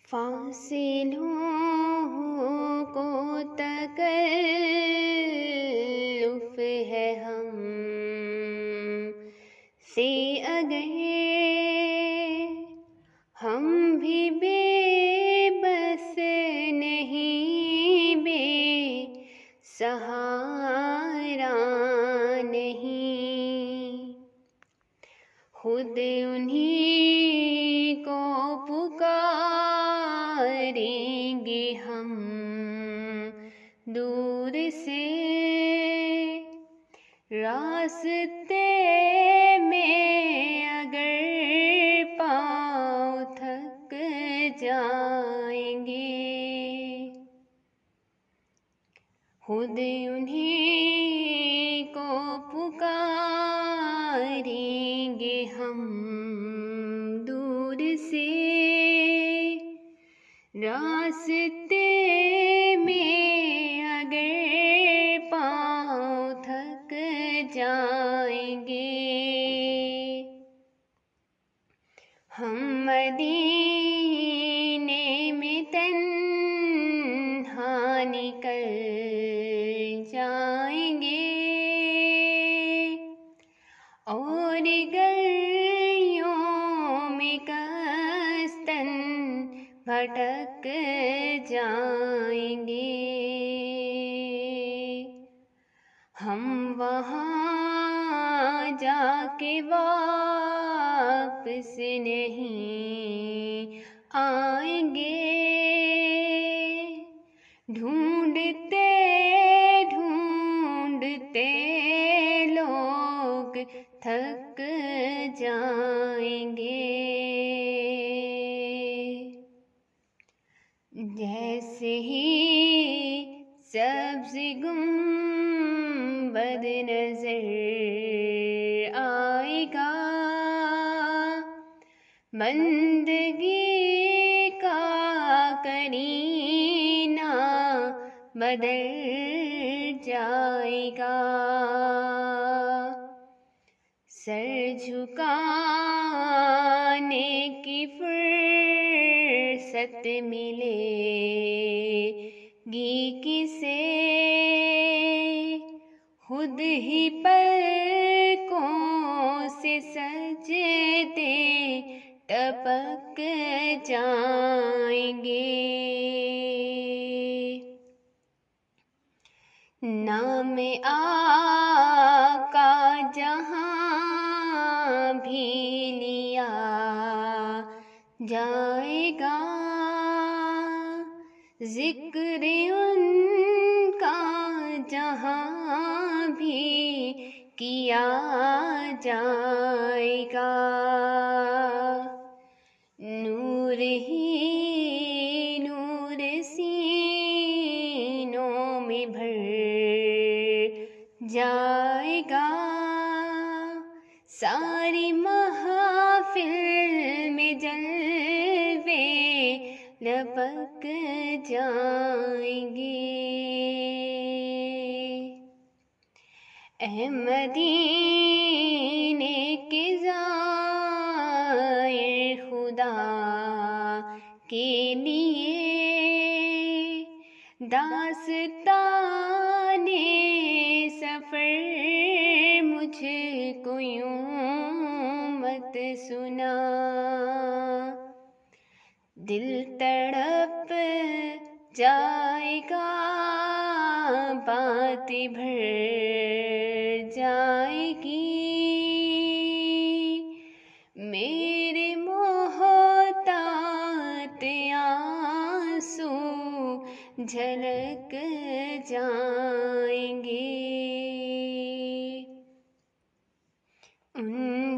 فاصلوں کو تکلف ہے ہم سے اگر ہم بھی بے بس نہیں، بے سہارا نہیں، خود انہی کو پکاریں گے ہم دور سے، راستے میں اگر پاؤں تھک جائیں گے، خود انہی کو پکاریں گے ہم دور سے، راستے میں اگر پاؤں تھک جائیں گے، ہم مدینے میں تنہا نکل جائیں گے، اور گلیوں میں کستن بھٹک جائیں گے، ہم وہاں جا کے واپس نہیں آئیں گے، ڈھونڈتے ڈھونڈتے لوگ تھک جائیں گے، جیسے ہی سبز گنبد نظر آئے گا، بندگی کا کرینہ بدل جائے گا، سر جھکانے کی فرصت ملے گی کسے، خود ہی پلکوں سے سجدے ٹپک جائیں گے، نام آقا جہاں بھی لیا جائے گا، ذکر ان کا جہاں بھی کیا جائے گا، نور ہی نور سینوں میں بھر جائے گا، ساری محافل میں جلوے لپک جائیں گے، اے مدینے کے زائر خدا کے لیے داستان سفر مجھ کو یوں مت سنا، دل تڑپ جائے گا، بات بھر جائے گی، میرے محتاط آنسو جھلک جائیں گے، ان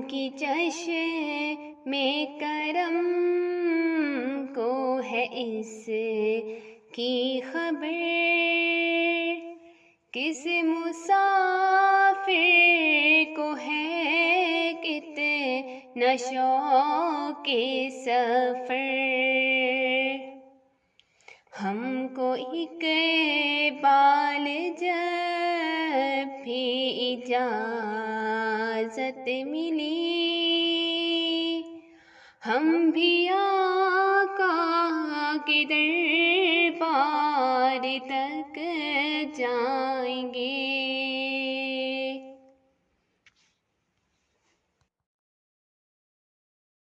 کی چشم کرم کو ہے اس کی خبر، کس مسافر کو ہے کتنا شوق سفر، ہم کو اقبال جب بھی اجازت ملی، ہم بھی آقا کے دربار تک جائیں گے،